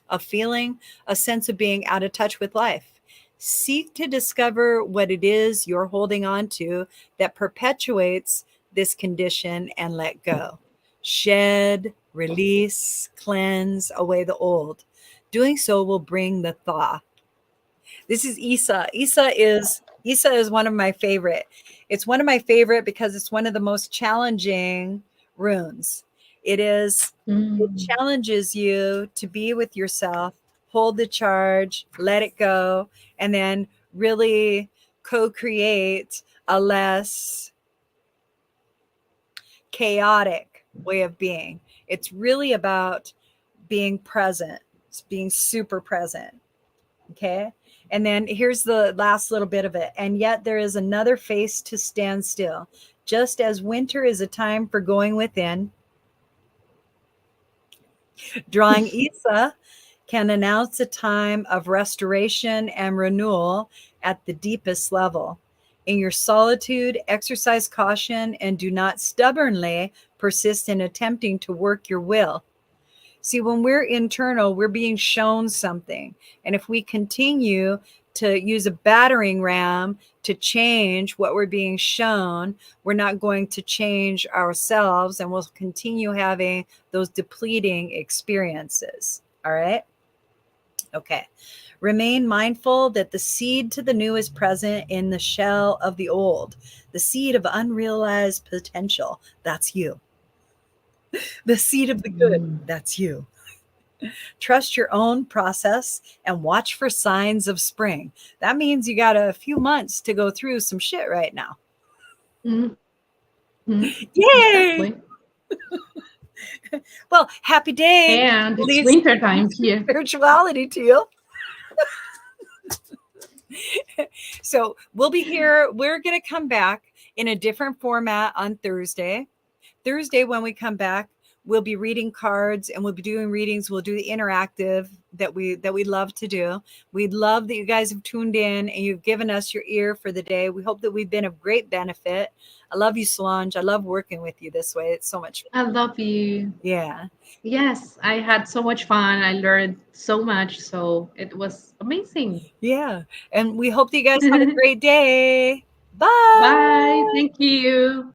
Speaker 1: a feeling, a sense of being out of touch with life. Seek to discover what it is you're holding on to that perpetuates this condition and let go. Shed, release, cleanse away the old. Doing so will bring the thaw. This is Isa. Isa is one of my favorite. It's one of my favorite because it's one of the most challenging runes. It
Speaker 2: Mm.
Speaker 1: challenges you to be with yourself, hold the charge, let it go, and then really co-create a less chaotic way of being. It's really about being present. It's being super present. Okay. And then here's the last little bit of it. And yet there is another face to stand still. Just as winter is a time for going within, drawing Isa can announce a time of restoration and renewal at the deepest level. In your solitude, exercise caution and do not stubbornly persist in attempting to work your will. See, when we're internal, we're being shown something. And if we continue to use a battering ram to change what we're being shown, we're not going to change ourselves and we'll continue having those depleting experiences. All right. Okay. Remain mindful that the seed to the new is present in the shell of the old, the seed of unrealized potential. That's you. The seed of the good.
Speaker 2: Mm.
Speaker 1: That's you. Trust your own process and watch for signs of spring. That means you got a few months to go through some shit right now.
Speaker 2: Mm. Mm.
Speaker 1: Yay!
Speaker 2: Exactly.
Speaker 1: Well, happy day.
Speaker 2: And it's
Speaker 1: Release
Speaker 2: winter time here.
Speaker 1: spirituality to you. So we'll be here. We're going to come back in a different format on Thursday. Thursday, when we come back, we'll be reading cards and we'll be doing readings. We'll do the interactive that we love to do. We love that you guys have tuned in and you've given us your ear for the day. We hope that we've been of great benefit. I love you, Solange. I love working with you this way. It's so much
Speaker 2: I
Speaker 1: fun.
Speaker 2: love you.
Speaker 1: Yeah.
Speaker 2: Yes, I had so much fun. I learned so much. So it was amazing.
Speaker 1: Yeah. And we hope that you guys have a great day. Bye.
Speaker 2: Bye. Thank you.